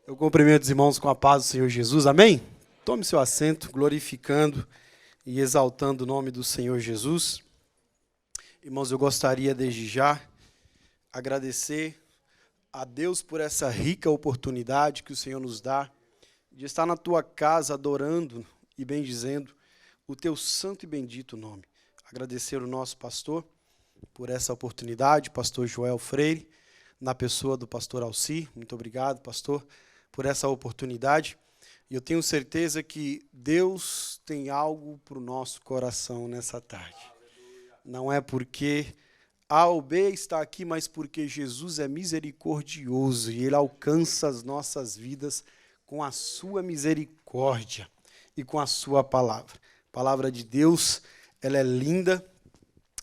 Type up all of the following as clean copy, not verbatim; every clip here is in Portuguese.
Eu cumprimento os irmãos com a paz do Senhor Jesus, amém? Tome seu assento, glorificando e exaltando o nome do Senhor Jesus. Irmãos, eu gostaria desde já agradecer a Deus por essa rica oportunidade que o Senhor nos dá de estar na tua casa adorando e bendizendo o teu santo e bendito nome. Agradecer o nosso pastor por essa oportunidade, pastor Joel Freire, na pessoa do pastor Alci. Muito obrigado, pastor, por essa oportunidade. E eu tenho certeza que Deus tem algo para o nosso coração nessa tarde. Não é porque A ou B está aqui, mas porque Jesus é misericordioso e Ele alcança as nossas vidas com a sua misericórdia e com a sua palavra. A palavra de Deus, ela é linda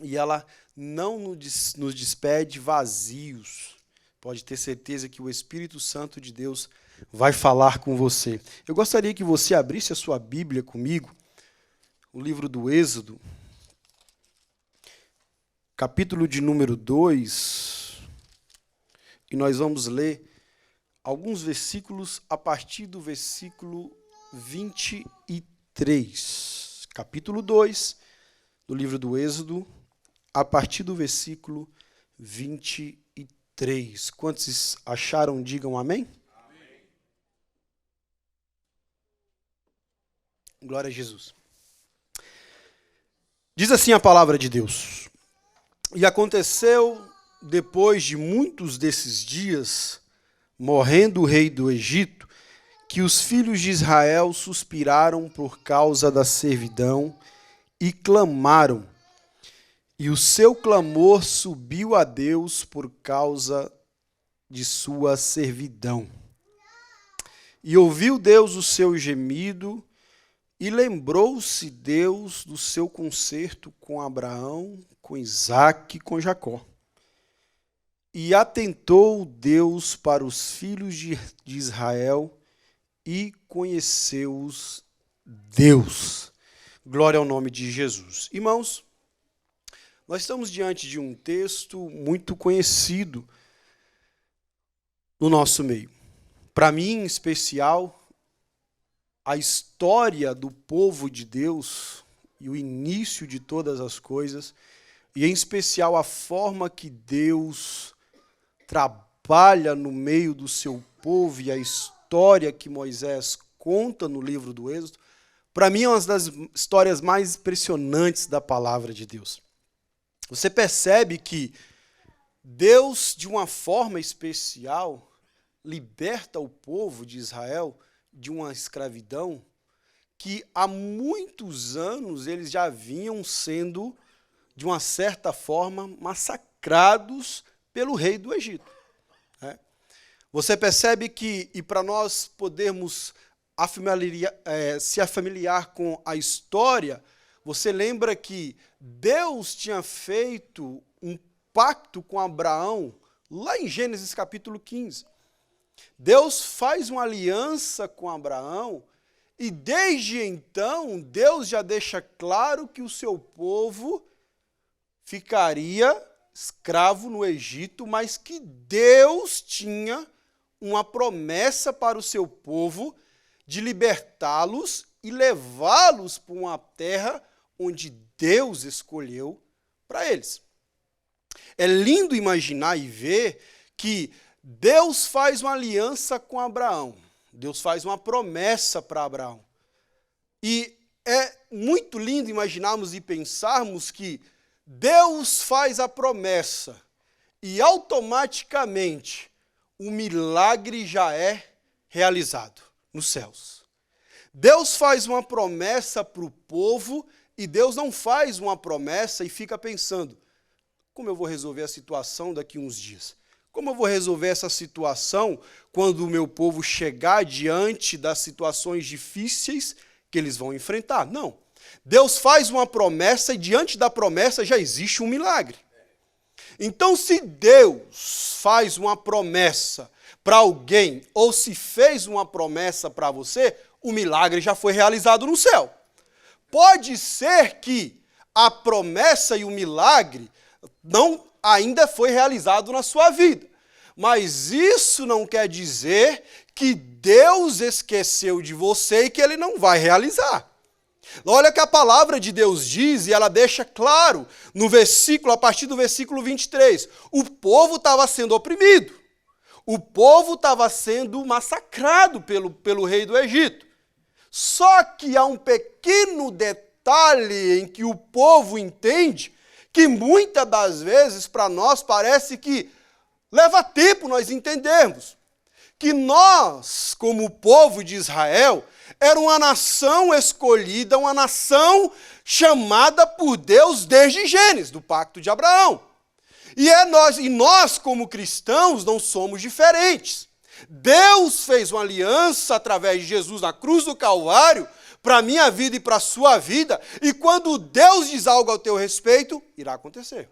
e ela não nos despede vazios. Pode ter certeza que o Espírito Santo de Deus vai falar com você. Eu gostaria que você abrisse a sua Bíblia comigo, o livro do Êxodo, capítulo de número 2, e nós vamos ler alguns versículos a partir do versículo 23. Capítulo 2 do livro do Êxodo, a partir do versículo 23. Quantos acharam, digam amém? Amém. Glória a Jesus. Diz assim a palavra de Deus: E aconteceu, depois de muitos desses dias, morrendo o rei do Egito, que os filhos de Israel suspiraram por causa da servidão e clamaram. E o seu clamor subiu a Deus por causa de sua servidão. E ouviu Deus o seu gemido, e lembrou-se Deus do seu concerto com Abraão, com Isaque e com Jacó. E atentou Deus para os filhos de Israel e conheceu-os Deus. Glória ao nome de Jesus. Irmãos, nós estamos diante de um texto muito conhecido no nosso meio. Para mim, em especial, a história do povo de Deus e o início de todas as coisas, e em especial a forma que Deus trabalha no meio do seu povo e a história que Moisés conta no livro do Êxodo, para mim é uma das histórias mais impressionantes da palavra de Deus. Você percebe que Deus, de uma forma especial, liberta o povo de Israel de uma escravidão que há muitos anos eles já vinham sendo, de uma certa forma, massacrados pelo rei do Egito. Você percebe que, e para nós podermos se afamiliar com a história, você lembra que Deus tinha feito um pacto com Abraão, lá em Gênesis capítulo 15. Deus faz uma aliança com Abraão, e desde então, Deus já deixa claro que o seu povo ficaria escravo no Egito, mas que Deus tinha uma promessa para o seu povo de libertá-los e levá-los para uma terra onde Deus escolheu para eles. É lindo imaginar e ver que Deus faz uma aliança com Abraão. Deus faz uma promessa para Abraão. E é muito lindo imaginarmos e pensarmos que Deus faz a promessa e automaticamente o milagre já é realizado nos céus. Deus faz uma promessa para o povo e Deus não faz uma promessa e fica pensando: como eu vou resolver a situação daqui a uns dias? Como eu vou resolver essa situação quando o meu povo chegar diante das situações difíceis que eles vão enfrentar? Não. Deus faz uma promessa e diante da promessa já existe um milagre. Então, se Deus faz uma promessa para alguém ou se fez uma promessa para você, o milagre já foi realizado no céu. Pode ser que a promessa e o milagre não ainda foi realizado na sua vida. Mas isso não quer dizer que Deus esqueceu de você e que ele não vai realizar. Olha que a palavra de Deus diz, e ela deixa claro no versículo, a partir do versículo 23, o povo estava sendo oprimido, o povo estava sendo massacrado pelo rei do Egito. Só que há um pequeno detalhe em que o povo entende, que muitas das vezes para nós parece que leva tempo nós entendermos, que nós, como povo de Israel, era uma nação escolhida, uma nação chamada por Deus desde Gênesis, do pacto de Abraão. E nós, como cristãos, não somos diferentes. Deus fez uma aliança através de Jesus na cruz do Calvário, para a minha vida e para a sua vida, e quando Deus diz algo ao teu respeito, irá acontecer.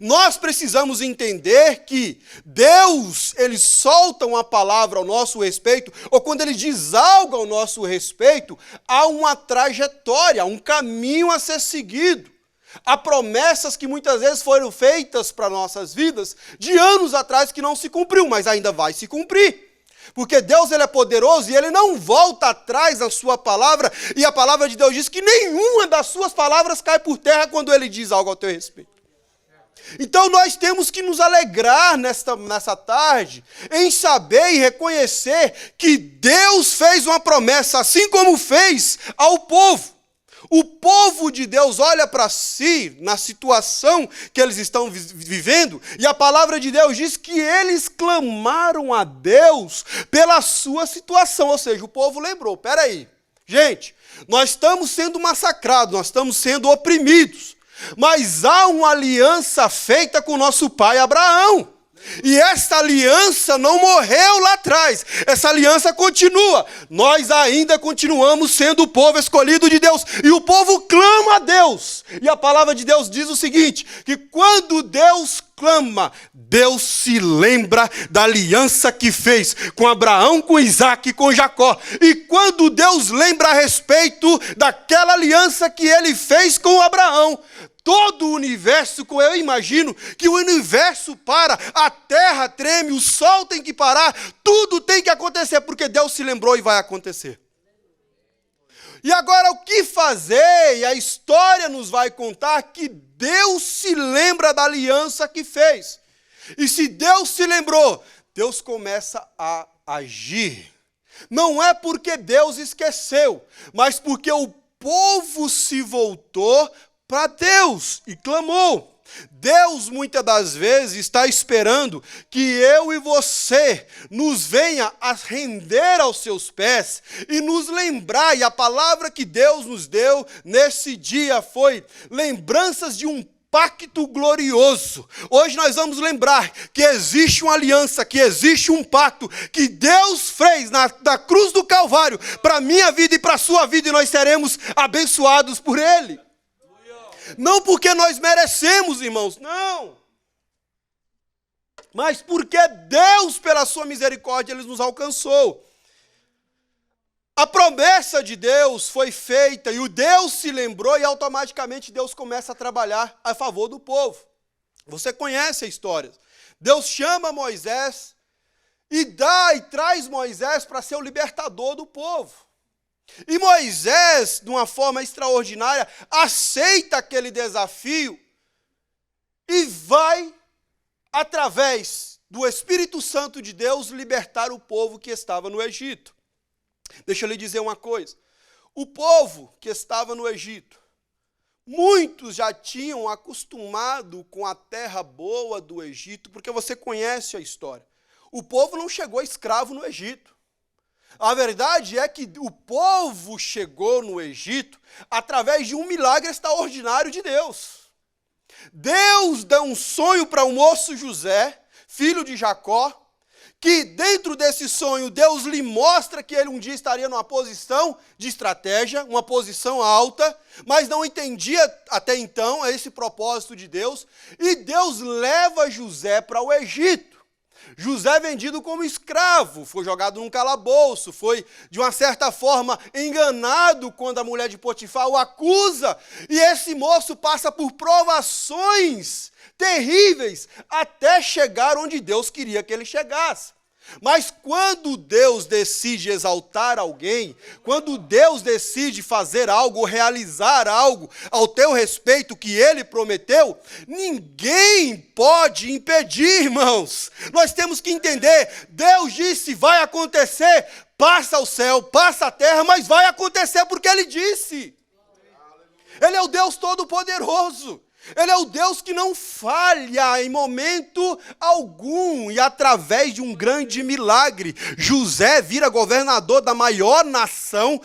Nós precisamos entender que Deus, ele solta uma palavra ao nosso respeito, ou quando ele diz algo ao nosso respeito, há uma trajetória, um caminho a ser seguido. Há promessas que muitas vezes foram feitas para nossas vidas de anos atrás que não se cumpriu, mas ainda vai se cumprir. Porque Deus, ele é poderoso e ele não volta atrás na sua palavra, e a palavra de Deus diz que nenhuma das suas palavras cai por terra quando ele diz algo ao teu respeito. Então nós temos que nos alegrar nessa tarde, em saber e reconhecer que Deus fez uma promessa, assim como fez ao povo. O povo de Deus olha para si, na situação que eles estão vivendo, e a palavra de Deus diz que eles clamaram a Deus pela sua situação, ou seja, o povo lembrou, peraí, gente, nós estamos sendo massacrados, nós estamos sendo oprimidos, mas há uma aliança feita com o nosso pai Abraão. E essa aliança não morreu lá atrás. Essa aliança continua. Nós ainda continuamos sendo o povo escolhido de Deus. E o povo clama a Deus. E a palavra de Deus diz o seguinte, que quando Deus clama, Deus se lembra da aliança que fez com Abraão, com Isaac e com Jacó. E quando Deus lembra a respeito daquela aliança que ele fez com Abraão, todo o universo, eu imagino que o universo para, a terra treme, o sol tem que parar, tudo tem que acontecer, porque Deus se lembrou e vai acontecer. E agora o que fazer? E a história nos vai contar que Deus se lembra da aliança que fez. E se Deus se lembrou, Deus começa a agir. Não é porque Deus esqueceu, mas porque o povo se voltou para Deus e clamou. Deus muitas das vezes está esperando que eu e você nos venha a render aos seus pés e nos lembrar, e a palavra que Deus nos deu nesse dia foi lembranças de um pacto glorioso. Hoje nós vamos lembrar que existe uma aliança, que existe um pacto que Deus fez na cruz do Calvário para a minha vida e para a sua vida, e nós seremos abençoados por Ele. Não porque nós merecemos, irmãos, não. Mas porque Deus, pela sua misericórdia, Ele nos alcançou. A promessa de Deus foi feita e o Deus se lembrou e automaticamente Deus começa a trabalhar a favor do povo. Você conhece a história. Deus chama Moisés e traz Moisés para ser o libertador do povo. E Moisés, de uma forma extraordinária, aceita aquele desafio e vai, através do Espírito Santo de Deus, libertar o povo que estava no Egito. Deixa eu lhe dizer uma coisa. O povo que estava no Egito, muitos já tinham acostumado com a terra boa do Egito, porque você conhece a história. O povo não chegou escravo no Egito. A verdade é que o povo chegou no Egito através de um milagre extraordinário de Deus. Deus dá um sonho para o moço José, filho de Jacó, que dentro desse sonho Deus lhe mostra que ele um dia estaria numa posição de estratégia, uma posição alta, mas não entendia até então esse propósito de Deus, e Deus leva José para o Egito. José vendido como escravo, foi jogado num calabouço, foi, de uma certa forma, enganado quando a mulher de Potifar o acusa. E esse moço passa por provações terríveis até chegar onde Deus queria que ele chegasse. Mas quando Deus decide exaltar alguém, quando Deus decide fazer algo, realizar algo ao teu respeito que Ele prometeu, ninguém pode impedir, irmãos. Nós temos que entender, Deus disse, vai acontecer, passa o céu, passa a terra, mas vai acontecer porque Ele disse. Ele é o Deus Todo-Poderoso. Ele é o Deus que não falha em momento algum. E através de um grande milagre, José vira governador da maior nação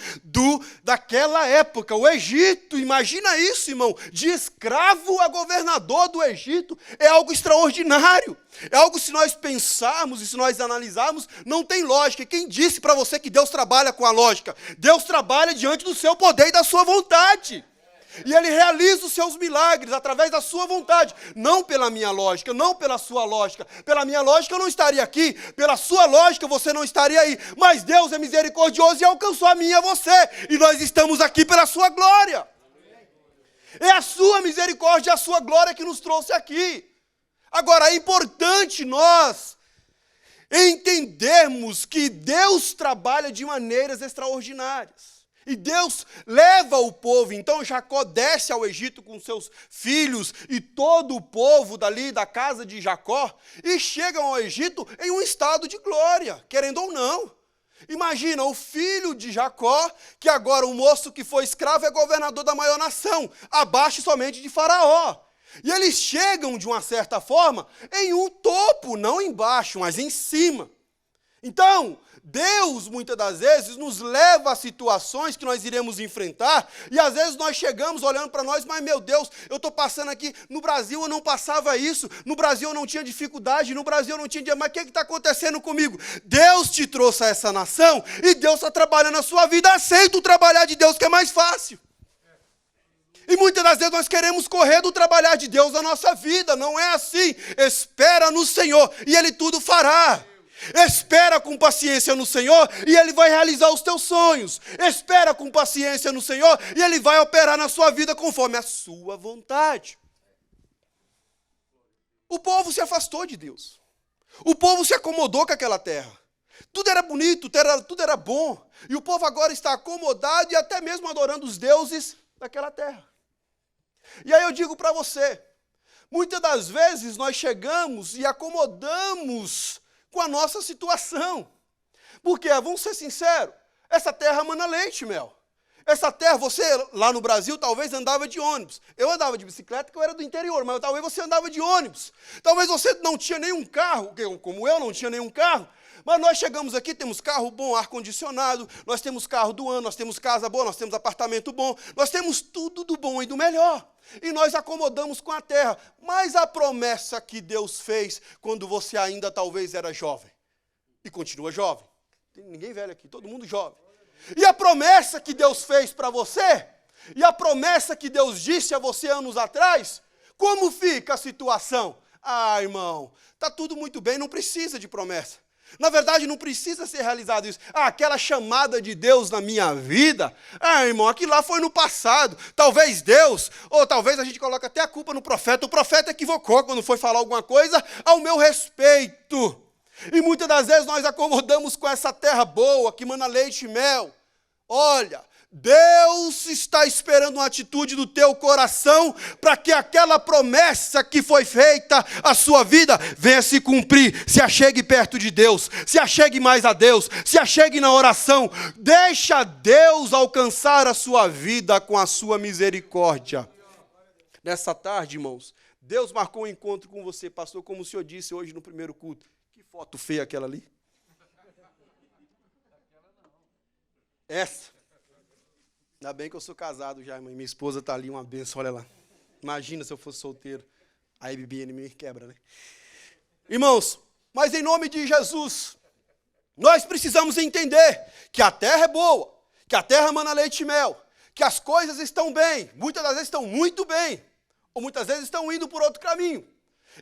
daquela época, o Egito. Imagina isso, irmão. De escravo a governador do Egito. É algo extraordinário. É algo, se nós pensarmos e se nós analisarmos, não tem lógica. Quem disse para você que Deus trabalha com a lógica? Deus trabalha diante do seu poder e da sua vontade. E Ele realiza os seus milagres através da sua vontade. Não pela minha lógica, não pela sua lógica. Pela minha lógica eu não estaria aqui. Pela sua lógica você não estaria aí. Mas Deus é misericordioso e alcançou a mim e a você. E nós estamos aqui pela sua glória. É a sua misericórdia e a sua glória que nos trouxe aqui. Agora, é importante nós entendermos que Deus trabalha de maneiras extraordinárias. E Deus leva o povo, então Jacó desce ao Egito com seus filhos e todo o povo dali da casa de Jacó e chegam ao Egito em um estado de glória, querendo ou não. Imagina, o filho de Jacó, que agora o moço que foi escravo é governador da maior nação, abaixo somente de Faraó. E eles chegam, de uma certa forma, em um topo, não embaixo, mas em cima. Então, Deus, muitas das vezes, nos leva a situações que nós iremos enfrentar, e às vezes nós chegamos olhando para nós, mas meu Deus, eu estou passando aqui, no Brasil eu não passava isso, no Brasil eu não tinha dificuldade, no Brasil eu não tinha, mas o que está acontecendo comigo? Deus te trouxe a essa nação, e Deus está trabalhando na sua vida, aceita o trabalhar de Deus que é mais fácil. E muitas das vezes nós queremos correr do trabalhar de Deus na nossa vida, não é assim, espera no Senhor, e Ele tudo fará. Espera com paciência no Senhor e Ele vai realizar os teus sonhos. Espera com paciência no Senhor e Ele vai operar na sua vida conforme a sua vontade. O povo se afastou de Deus. O povo se acomodou com aquela terra. Tudo era bonito, tudo era bom. E o povo agora está acomodado e até mesmo adorando os deuses daquela terra. E aí eu digo para você, muitas das vezes nós chegamos e acomodamos com a nossa situação. Porque, vamos ser sinceros, essa terra mana leite e mel. Essa terra, você lá no Brasil talvez andava de ônibus. Eu andava de bicicleta porque eu era do interior, mas talvez você andava de ônibus. Talvez você não tinha nenhum carro, como eu não tinha nenhum carro. Mas nós chegamos aqui, temos carro bom, ar-condicionado, nós temos carro do ano, nós temos casa boa, nós temos apartamento bom, nós temos tudo do bom e do melhor. E nós acomodamos com a terra. Mas a promessa que Deus fez quando você ainda talvez era jovem, e continua jovem, tem ninguém velho aqui, todo mundo jovem. E a promessa que Deus fez para você, e a promessa que Deus disse a você anos atrás, como fica a situação? Ah, irmão, está tudo muito bem, não precisa de promessa. Na verdade, não precisa ser realizado isso. Aquela chamada de Deus na minha vida, irmão, aquilo lá foi no passado. Talvez Deus, ou talvez a gente coloque até a culpa no profeta. O profeta equivocou quando foi falar alguma coisa ao meu respeito. E muitas das vezes nós acomodamos com essa terra boa, que mana leite e mel. Olha, Deus está esperando uma atitude do teu coração para que aquela promessa que foi feita à sua vida venha se cumprir. Se achegue perto de Deus, se achegue mais a Deus, se achegue na oração. Deixa Deus alcançar a sua vida com a sua misericórdia. Nessa tarde, irmãos, Deus marcou um encontro com você, pastor, como o senhor disse hoje no primeiro culto. Que foto feia aquela ali. Essa. Ainda bem que eu sou casado já, irmã. Minha esposa está ali, uma benção, olha lá. Imagina se eu fosse solteiro. Aí BBN me quebra, né? Irmãos, mas em nome de Jesus, nós precisamos entender que a terra é boa, que a terra mana leite e mel, que as coisas estão bem, muitas das vezes estão muito bem, ou muitas vezes estão indo por outro caminho.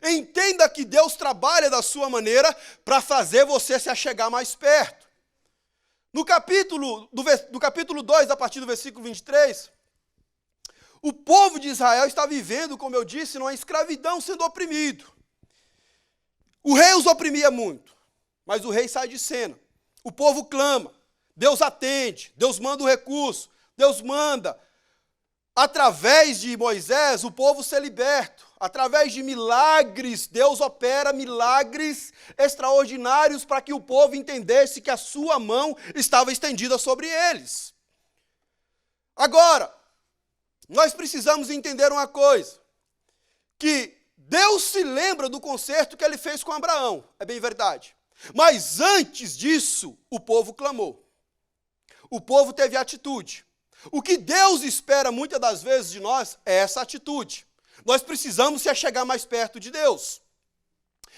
Entenda que Deus trabalha da sua maneira para fazer você se achegar mais perto. No capítulo 2, a partir do versículo 23, o povo de Israel está vivendo, como eu disse, numa escravidão, sendo oprimido. O rei os oprimia muito, mas o rei sai de cena. O povo clama, Deus atende, Deus manda o recurso, Deus manda. Através de Moisés, o povo ser liberto. Através de milagres, Deus opera milagres extraordinários para que o povo entendesse que a sua mão estava estendida sobre eles. Agora, nós precisamos entender uma coisa, que Deus se lembra do concerto que ele fez com Abraão, é bem verdade. Mas antes disso, o povo clamou. O povo teve atitude. O que Deus espera muitas das vezes de nós é essa atitude. Nós precisamos se achegar mais perto de Deus.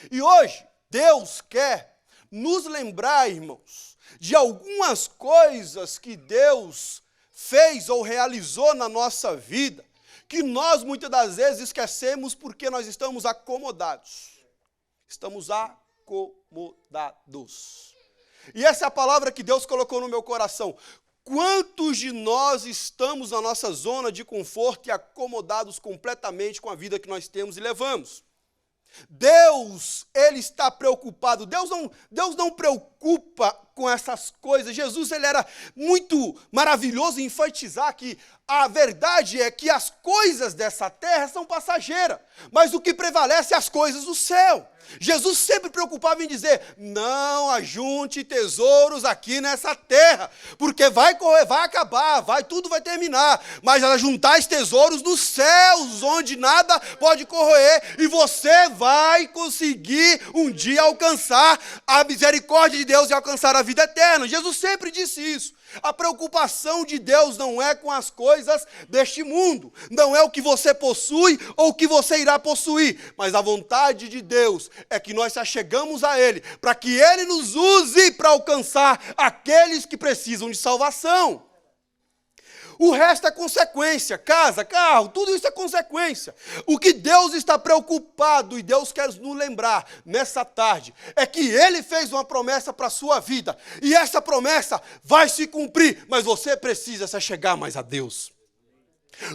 E hoje, Deus quer nos lembrar, irmãos, de algumas coisas que Deus fez ou realizou na nossa vida, que nós muitas das vezes esquecemos porque nós estamos acomodados. Estamos acomodados. E essa é a palavra que Deus colocou no meu coração. Quantos de nós estamos na nossa zona de conforto e acomodados completamente com a vida que nós temos e levamos? Deus, ele está preocupado. Deus não preocupa com essas coisas. Jesus, ele era muito maravilhoso em enfatizar que a verdade é que as coisas dessa terra são passageiras, mas o que prevalece é as coisas do céu. Jesus sempre preocupava em dizer, não ajunte tesouros aqui nessa terra, porque vai correr, vai acabar, tudo vai terminar, mas ajuntais tesouros nos céus, onde nada pode corroer, e você vai conseguir um dia alcançar a misericórdia de Deus e alcançar a vida eterna. Jesus sempre disse isso. A preocupação de Deus não é com as coisas deste mundo, não é o que você possui ou o que você irá possuir, mas a vontade de Deus é que nós se achegamos a Ele, para que Ele nos use para alcançar aqueles que precisam de salvação. O resto é consequência, casa, carro, tudo isso é consequência. O que Deus está preocupado e Deus quer nos lembrar nessa tarde é que Ele fez uma promessa para a sua vida e essa promessa vai se cumprir, mas você precisa se achegar mais a Deus.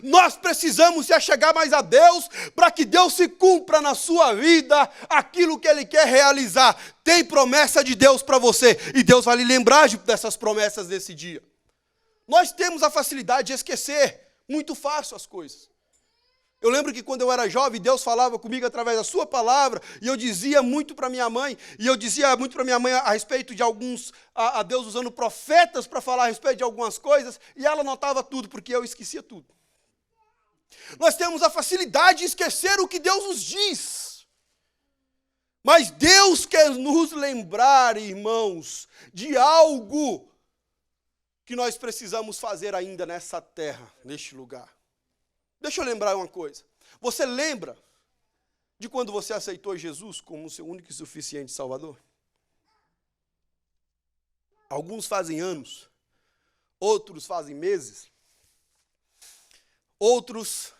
Nós precisamos se achegar mais a Deus para que Deus se cumpra na sua vida aquilo que Ele quer realizar. Tem promessa de Deus para você e Deus vai lhe lembrar dessas promessas desse dia. Nós temos a facilidade de esquecer muito fácil as coisas. Eu lembro que quando eu era jovem, Deus falava comigo através da sua palavra, e eu dizia muito para minha mãe, a respeito de alguns, a Deus usando profetas para falar a respeito de algumas coisas, e ela notava tudo, porque eu esquecia tudo. Nós temos a facilidade de esquecer o que Deus nos diz. Mas Deus quer nos lembrar, irmãos, de algo que nós precisamos fazer ainda nessa terra, neste lugar. Deixa eu lembrar uma coisa. Você lembra de quando você aceitou Jesus como seu único e suficiente Salvador? Alguns fazem anos, outros fazem meses, outros,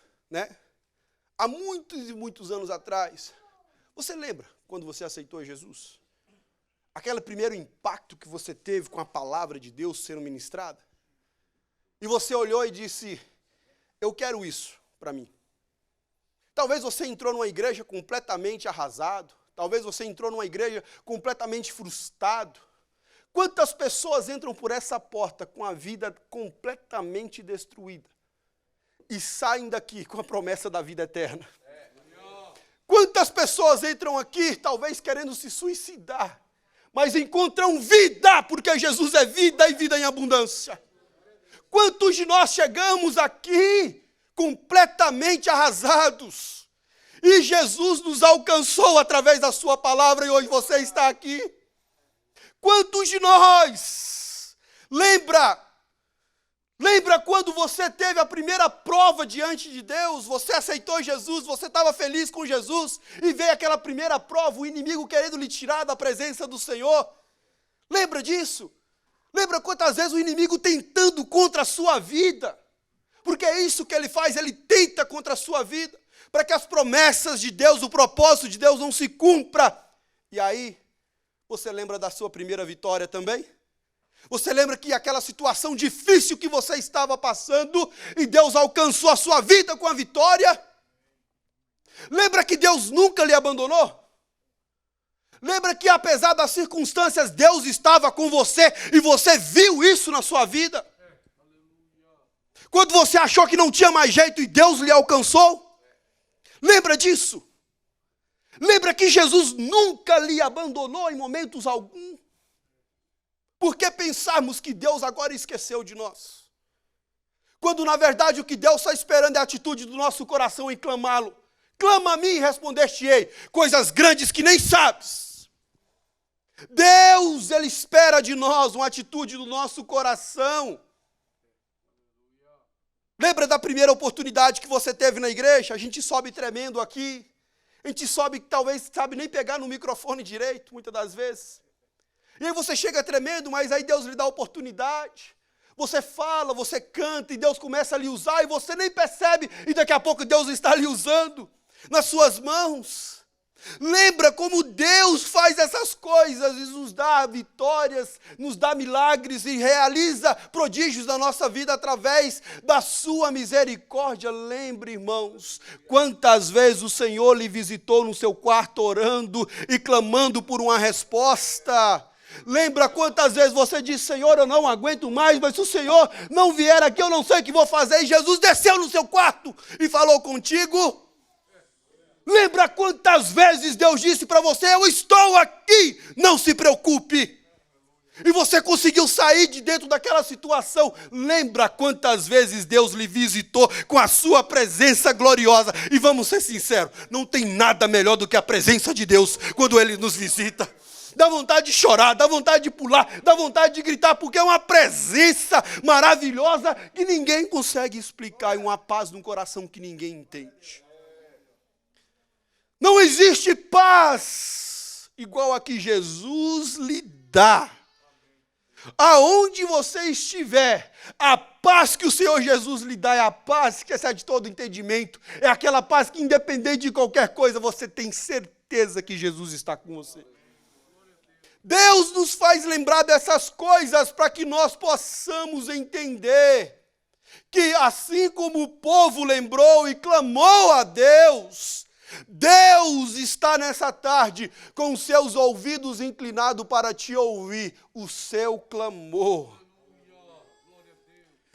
há muitos e muitos anos atrás. Você lembra quando você aceitou Jesus? Aquele primeiro impacto que você teve com a palavra de Deus sendo ministrada? E você olhou e disse, eu quero isso para mim. Talvez você entrou numa igreja completamente arrasado. Talvez você entrou numa igreja completamente frustrado. Quantas pessoas entram por essa porta com a vida completamente destruída e saem daqui com a promessa da vida eterna? Quantas pessoas entram aqui, talvez querendo se suicidar, mas encontram vida, porque Jesus é vida e vida em abundância. Quantos de nós chegamos aqui completamente arrasados, e Jesus nos alcançou através da sua palavra, e hoje você está aqui? Quantos de nós, lembra quando você teve a primeira prova diante de Deus, você aceitou Jesus, você estava feliz com Jesus, e veio aquela primeira prova, o inimigo querendo lhe tirar da presença do Senhor? Lembra disso? Lembra quantas vezes o inimigo tentando contra a sua vida? Porque é isso que ele faz, ele tenta contra a sua vida. para que as promessas de Deus, o propósito de Deus não se cumpra. E aí, você lembra da sua primeira vitória também? Você lembra que aquela situação difícil que você estava passando e Deus alcançou a sua vida com a vitória? Lembra que Deus nunca lhe abandonou? Lembra que apesar das circunstâncias, Deus estava com você e você viu isso na sua vida? Quando você achou que não tinha mais jeito e Deus lhe alcançou? Lembra disso? Lembra que Jesus nunca lhe abandonou em momentos algum? Por que pensarmos que Deus agora esqueceu de nós? Quando na verdade o que Deus está esperando é a atitude do nosso coração em clamá-lo. Clama a mim e responder-te-ei coisas grandes que nem sabes. Deus, Ele espera de nós uma atitude do nosso coração. Lembra da primeira oportunidade que você teve na igreja? A gente sobe tremendo aqui. A gente sobe que talvez sabe nem pegar no microfone direito, muitas das vezes. E aí você chega tremendo, mas aí Deus lhe dá a oportunidade. Você fala, você canta e Deus começa a lhe usar e você nem percebe. E daqui a pouco Deus está lhe usando nas suas mãos. Lembra como Deus faz essas coisas e nos dá vitórias, nos dá milagres e realiza prodígios na nossa vida através da sua misericórdia. Lembre, irmãos, quantas vezes o Senhor lhe visitou no seu quarto orando e clamando por uma resposta. Lembra quantas vezes você disse, Senhor, eu não aguento mais, mas se o Senhor não vier aqui, eu não sei o que vou fazer. E Jesus desceu no seu quarto e falou contigo. Lembra quantas vezes Deus disse para você, eu estou aqui, não se preocupe. E você conseguiu sair de dentro daquela situação. Lembra quantas vezes Deus lhe visitou com a sua presença gloriosa. E vamos ser sinceros, não tem nada melhor do que a presença de Deus quando Ele nos visita. Dá vontade de chorar, dá vontade de pular, dá vontade de gritar, porque é uma presença maravilhosa que ninguém consegue explicar e uma paz no coração que ninguém entende. Não existe paz igual a que Jesus lhe dá. Aonde você estiver, a paz que o Senhor Jesus lhe dá é a paz que excede todo entendimento. É aquela paz que, independente de qualquer coisa, você tem certeza que Jesus está com você. Deus nos faz lembrar dessas coisas para que nós possamos entender que assim como o povo lembrou e clamou a Deus, Deus está nessa tarde com seus ouvidos inclinados para te ouvir o seu clamor.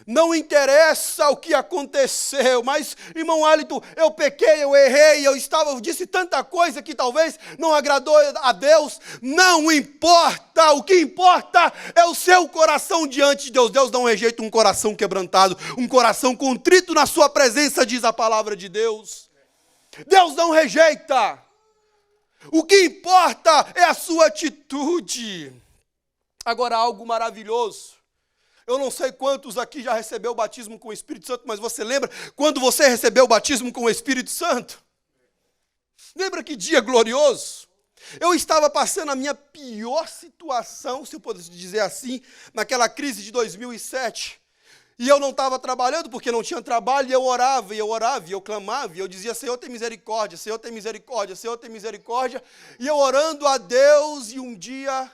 Não interessa o que aconteceu, mas, irmão Hálito, eu pequei, eu errei, eu disse tanta coisa que talvez não agradou a Deus. Não importa, o que importa é o seu coração diante de Deus. Deus não rejeita um coração quebrantado, um coração contrito na sua presença, diz a palavra de Deus. Deus não rejeita. O que importa é a sua atitude. Agora, algo maravilhoso. Eu não sei quantos aqui já recebeu o batismo com o Espírito Santo, mas você lembra quando você recebeu o batismo com o Espírito Santo? Lembra que dia glorioso? Eu estava passando a minha pior situação, se eu pudesse dizer assim, naquela crise de 2007. E eu não estava trabalhando porque não tinha trabalho, e eu orava, e eu clamava, e eu dizia, Senhor, tem misericórdia, Senhor, tem misericórdia, Senhor, tem misericórdia. E eu orando a Deus, e um dia...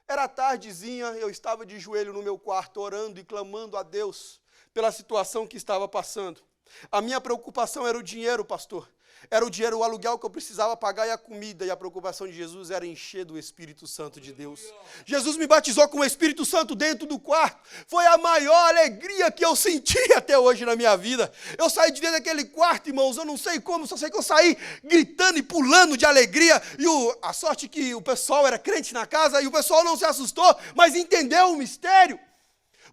Era tardezinha, eu estava de joelho no meu quarto, orando e clamando a Deus pela situação que estava passando. A minha preocupação era o dinheiro, pastor. Era o dinheiro, o aluguel que eu precisava pagar e a comida. E a preocupação de Jesus era encher do Espírito Santo de Deus. Jesus me batizou com o Espírito Santo dentro do quarto. Foi a maior alegria que eu senti até hoje na minha vida. Eu saí de dentro daquele quarto, irmãos, eu não sei como, só sei que eu saí gritando e pulando de alegria. E a sorte que o pessoal era crente na casa e o pessoal não se assustou, mas entendeu o mistério.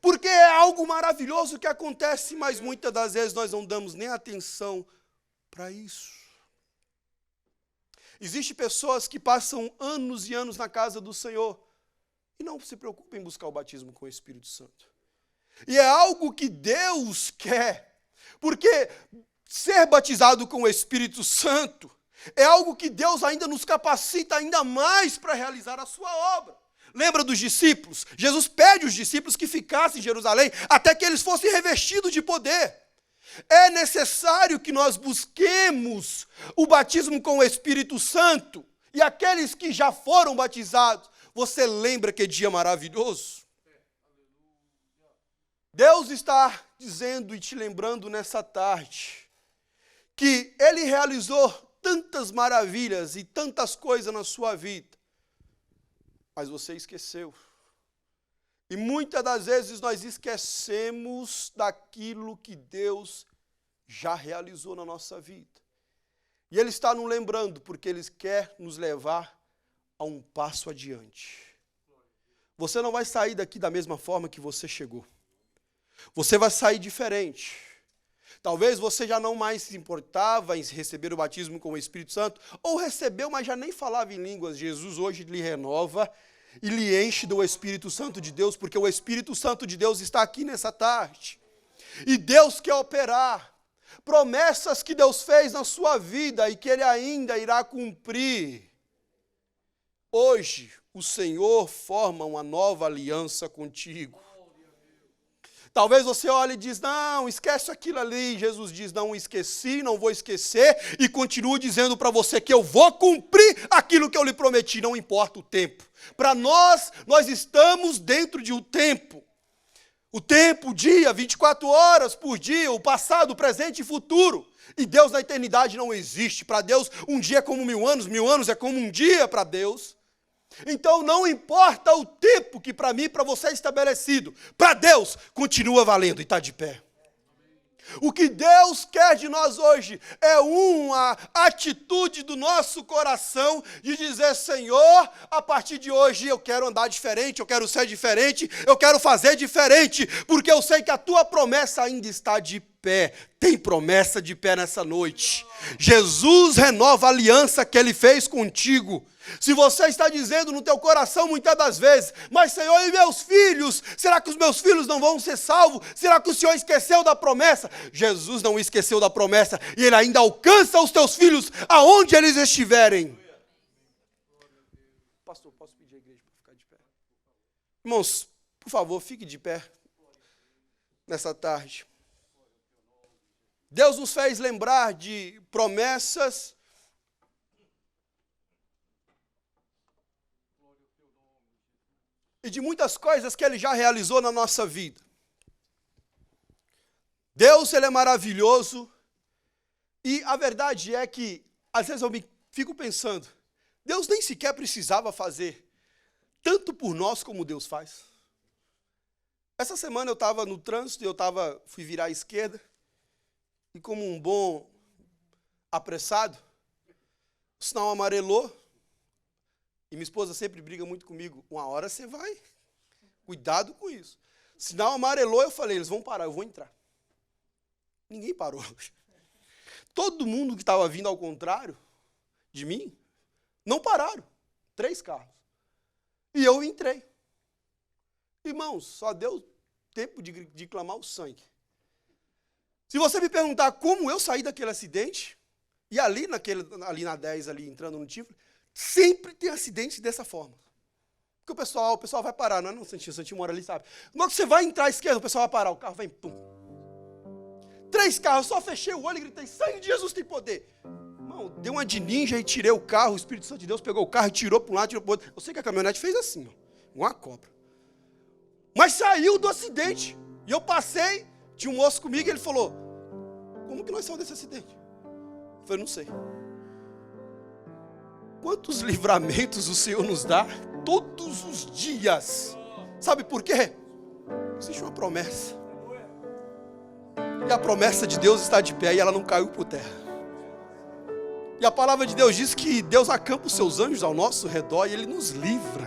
Porque é algo maravilhoso que acontece, mas muitas das vezes nós não damos nem atenção para isso. Existem pessoas que passam anos e anos na casa do Senhor e não se preocupam em buscar o batismo com o Espírito Santo. E é algo que Deus quer, porque ser batizado com o Espírito Santo é algo que Deus ainda nos capacita ainda mais para realizar a sua obra. Lembra dos discípulos? Jesus pede aos discípulos que ficassem em Jerusalém até que eles fossem revestidos de poder. É necessário que nós busquemos o batismo com o Espírito Santo. E aqueles que já foram batizados, você lembra que dia maravilhoso? Deus está dizendo e te lembrando nessa tarde que Ele realizou tantas maravilhas e tantas coisas na sua vida, mas você esqueceu. E muitas das vezes nós esquecemos daquilo que Deus já realizou na nossa vida. E Ele está nos lembrando porque Ele quer nos levar a um passo adiante. Você não vai sair daqui da mesma forma que você chegou. Você vai sair diferente. Talvez você já não mais se importava em receber o batismo com o Espírito Santo, ou recebeu, mas já nem falava em línguas. Jesus hoje lhe renova e lhe enche do Espírito Santo de Deus, porque o Espírito Santo de Deus está aqui nessa tarde. E Deus quer operar promessas que Deus fez na sua vida e que Ele ainda irá cumprir. Hoje, o Senhor forma uma nova aliança contigo. Talvez você olhe e diz, não, esquece aquilo ali. Jesus diz, não esqueci, não vou esquecer. E continuo dizendo para você que eu vou cumprir aquilo que eu lhe prometi, não importa o tempo. Para nós estamos dentro de um tempo. O tempo, o dia, 24 horas por dia, o passado, o presente e futuro. E Deus na eternidade não existe. Para Deus, um dia é como 1000 anos é como um dia para Deus. Então não importa o tempo que para mim e para você é estabelecido, para Deus continua valendo e está de pé. O que Deus quer de nós hoje é uma atitude do nosso coração de dizer, Senhor, a partir de hoje eu quero andar diferente, eu quero ser diferente, eu quero fazer diferente, porque eu sei que a tua promessa ainda está de pé. Tem promessa de pé nessa noite. Jesus renova a aliança que Ele fez contigo. Se você está dizendo no teu coração muitas das vezes, mas Senhor, e meus filhos? Será que os meus filhos não vão ser salvos? Será que o Senhor esqueceu da promessa? Jesus não esqueceu da promessa e Ele ainda alcança os teus filhos aonde eles estiverem. Pastor, posso pedir a igreja para ficar de pé? Irmãos, por favor, fique de pé nessa tarde. Deus nos fez lembrar de promessas e de muitas coisas que Ele já realizou na nossa vida. Deus, Ele é maravilhoso. E a verdade é que, às vezes eu me fico pensando, Deus nem sequer precisava fazer tanto por nós como Deus faz. Essa semana eu estava no trânsito e fui virar à esquerda. E como um bom apressado, o sinal amarelou. E minha esposa sempre briga muito comigo. Uma hora você vai. Cuidado com isso. Sinal amarelou, eu falei, eles vão parar, eu vou entrar. Ninguém parou. Todo mundo que estava vindo ao contrário de mim, não pararam. 3 carros. E eu entrei. Irmãos, só deu tempo de clamar o sangue. Se você me perguntar como eu saí daquele acidente, e ali na 10, ali entrando no Tifre, sempre tem acidente dessa forma. Porque o pessoal vai parar, não é no Santinho, o Santinho mora ali, sabe? Quando você vai entrar à esquerda, o pessoal vai parar, o carro vem, pum. 3 carros, só fechei o olho e gritei, sangue de Jesus tem poder. Irmão, deu uma de ninja e tirei o carro, o Espírito Santo de Deus pegou o carro e tirou para um lado, tirou para o outro. Eu sei que a caminhonete fez assim, ó, uma cobra. Mas saiu do acidente. E eu passei, tinha um moço comigo e ele falou, como que nós saímos desse acidente? Eu falei, não sei. Quantos livramentos o Senhor nos dá todos os dias. Sabe por quê? Existe uma promessa. E a promessa de Deus está de pé e ela não caiu por terra. E a palavra de Deus diz que Deus acampa os seus anjos ao nosso redor e Ele nos livra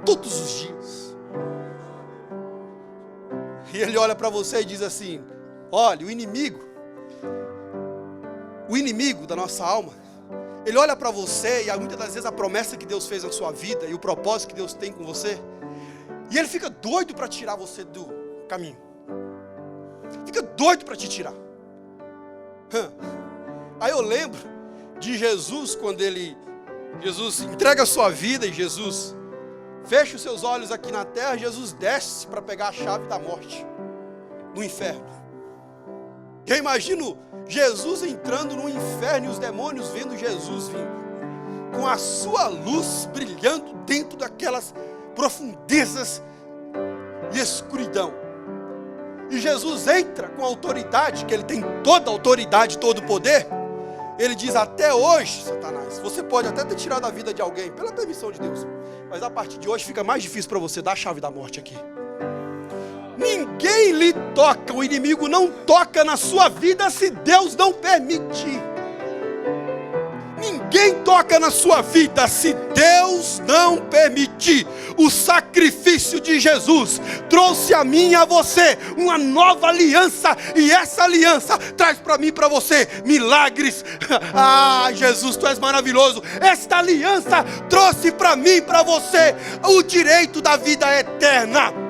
todos os dias. E Ele olha para você e diz assim, olha, o inimigo da nossa alma, ele olha para você e muitas das vezes a promessa que Deus fez na sua vida e o propósito que Deus tem com você, e ele fica doido para tirar você do caminho. Fica doido para te tirar. Aí eu lembro de Jesus, quando Jesus entrega a sua vida e Jesus fecha os seus olhos aqui na terra, Jesus desce para pegar a chave da morte no inferno. Eu imagino Jesus entrando no inferno e os demônios vendo Jesus vindo, com a sua luz brilhando dentro daquelas profundezas e escuridão. E Jesus entra com a autoridade, que ele tem toda a autoridade, todo o poder. Ele diz: até hoje, Satanás, você pode até ter tirado a vida de alguém, pela permissão de Deus, mas a partir de hoje fica mais difícil para você dar a chave da morte aqui. Ninguém lhe toca, o inimigo não toca na sua vida se Deus não permitir. Ninguém toca na sua vida se Deus não permitir. O sacrifício de Jesus trouxe a mim e a você uma nova aliança, e essa aliança traz para mim e para você milagres. Ah, Jesus, tu és maravilhoso. Esta aliança trouxe para mim e para você o direito da vida eterna.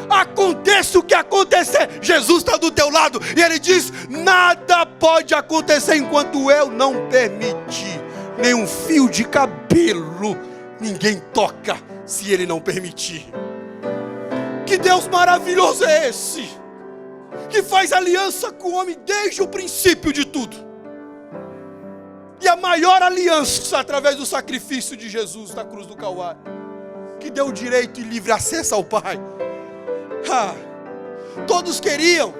Aconteça o que acontecer, Jesus está do teu lado, e Ele diz: nada pode acontecer enquanto eu não permitir. Nem um fio de cabelo ninguém toca se Ele não permitir. Que Deus maravilhoso é esse, que faz aliança com o homem desde o princípio de tudo, e a maior aliança através do sacrifício de Jesus na cruz do Calvário, que deu direito e livre acesso ao Pai. Todos queriam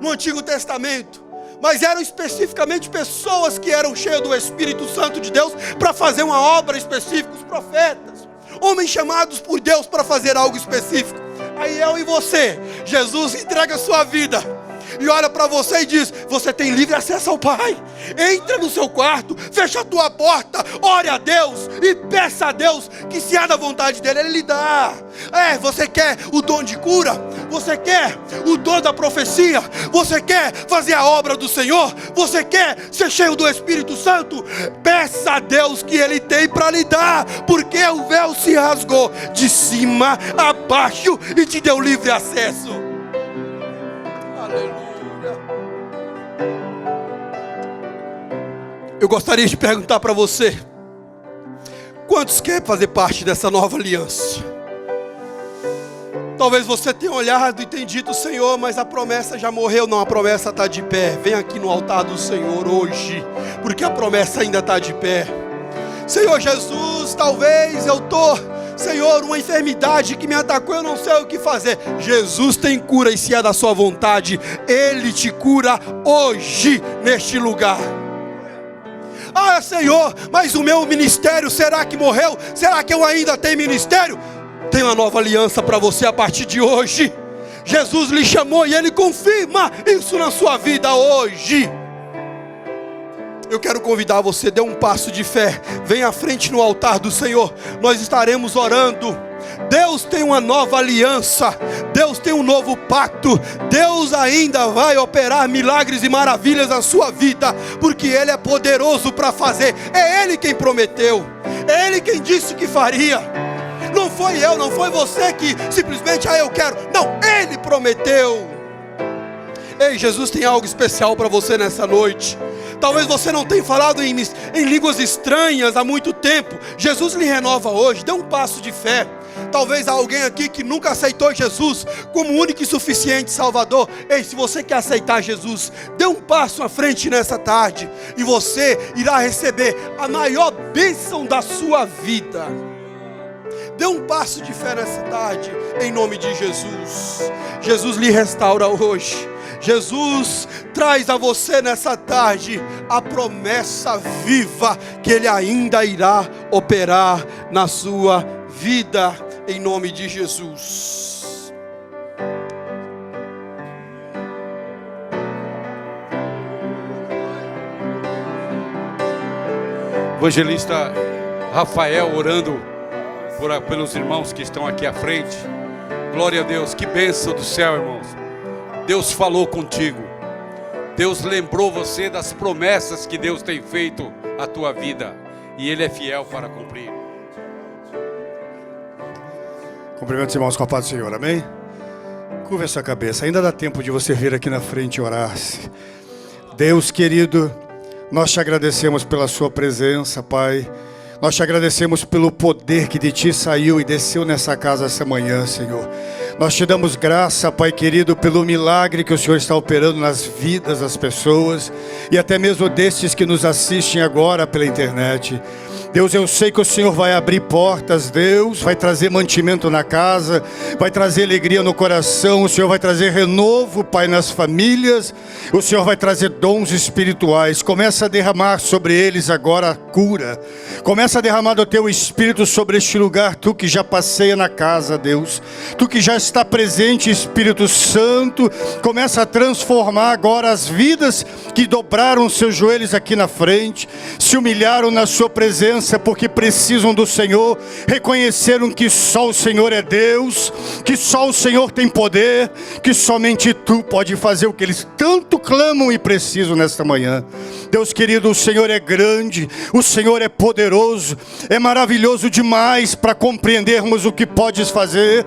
no Antigo Testamento, mas eram especificamente pessoas que eram cheias do Espírito Santo de Deus para fazer uma obra específica. Os profetas, homens chamados por Deus para fazer algo específico. Aí eu e você, Jesus entrega a sua vida e olha para você e diz: você tem livre acesso ao Pai. Entra no seu quarto, fecha a tua porta, ore a Deus e peça a Deus que, se há da vontade dele, Ele lhe dá. Você quer o dom de cura? Você quer o dom da profecia? Você quer fazer a obra do Senhor? Você quer ser cheio do Espírito Santo? Peça a Deus que Ele tem para lhe dar, porque o véu se rasgou de cima a baixo e te deu livre acesso. Aleluia. Eu gostaria de perguntar para você: quantos querem fazer parte dessa nova aliança? Talvez você tenha olhado e tenha dito: Senhor, mas a promessa já morreu. Não, a promessa está de pé. Vem aqui no altar do Senhor hoje, porque a promessa ainda está de pé. Senhor Jesus, talvez eu estou, Senhor, uma enfermidade que me atacou, eu não sei o que fazer. Jesus tem cura, e se é da sua vontade, Ele te cura hoje neste lugar. Ah, Senhor, mas o meu ministério, será que morreu? Será que eu ainda tenho ministério? Tem uma nova aliança para você a partir de hoje. Jesus lhe chamou e Ele confirma isso na sua vida hoje. Eu quero convidar você, dê um passo de fé, venha à frente no altar do Senhor, nós estaremos orando. Deus tem uma nova aliança, Deus tem um novo pacto, Deus ainda vai operar milagres e maravilhas na sua vida, porque Ele é poderoso para fazer. É Ele quem prometeu, é Ele quem disse que faria. Não foi eu, não foi você que simplesmente, eu quero. Não, Ele prometeu. Ei, Jesus tem algo especial para você nessa noite. Talvez você não tenha falado em línguas estranhas há muito tempo. Jesus lhe renova hoje, dê um passo de fé. Talvez há alguém aqui que nunca aceitou Jesus como único e suficiente Salvador. Ei, se você quer aceitar Jesus, dê um passo à frente nessa tarde, e você irá receber a maior bênção da sua vida. Dê um passo de fé nessa tarde, em nome de Jesus. Jesus lhe restaura hoje. Jesus traz a você nessa tarde a promessa viva que Ele ainda irá operar na sua vida, em nome de Jesus. Evangelista Rafael orando pelos irmãos que estão aqui à frente. Glória a Deus, que bênção do céu, irmãos. Deus falou contigo, Deus lembrou você das promessas que Deus tem feito à tua vida, e Ele é fiel para cumprir. Cumprimento os irmãos com a paz do Senhor, amém? Curva essa cabeça, ainda dá tempo de você vir aqui na frente e orar. Deus querido, nós te agradecemos pela sua presença, Pai. Nós te agradecemos pelo poder que de ti saiu e desceu nessa casa essa manhã, Senhor. Nós te damos graça, Pai querido, pelo milagre que o Senhor está operando nas vidas das pessoas e até mesmo destes que nos assistem agora pela internet. Deus, eu sei que o Senhor vai abrir portas, Deus, vai trazer mantimento na casa, vai trazer alegria no coração, o Senhor vai trazer renovo, Pai, nas famílias, o Senhor vai trazer dons espirituais. Começa a derramar sobre eles agora a cura, começa a derramar do teu Espírito sobre este lugar, tu que já passeia na casa, Deus, tu que já está presente, Espírito Santo, começa a transformar agora as vidas que dobraram seus joelhos aqui na frente, se humilharam na sua presença, porque precisam do Senhor, reconheceram que só o Senhor é Deus, que só o Senhor tem poder, que somente tu pode fazer o que eles tanto clamam e precisam nesta manhã. Deus querido, o Senhor é grande, o Senhor é poderoso, é maravilhoso demais para compreendermos o que podes fazer.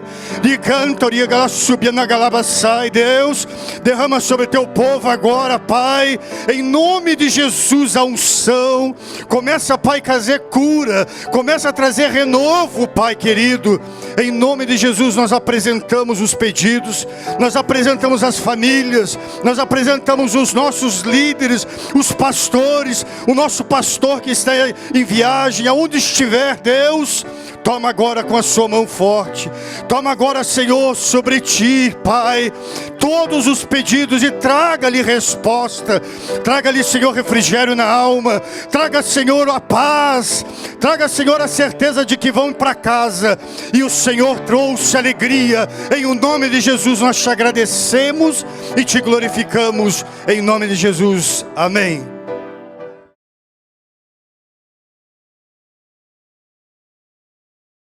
Deus, derrama sobre teu povo agora, Pai, em nome de Jesus, a unção. Começa, Pai, a trazer cura, começa a trazer renovo, Pai querido. Em nome de Jesus nós apresentamos os pedidos, nós apresentamos as famílias, nós apresentamos os nossos líderes, os pastores, o nosso pastor que está em viagem, aonde estiver, Deus, toma agora com a sua mão forte, toma agora, Senhor, sobre ti, Pai, todos os pedidos e traga-lhe resposta, traga-lhe, Senhor, refrigério na alma, traga, Senhor, a paz, traga, Senhor, a certeza de que vão para casa, e o Senhor trouxe alegria. Em o nome de Jesus nós te agradecemos e te glorificamos, em nome de Jesus, amém.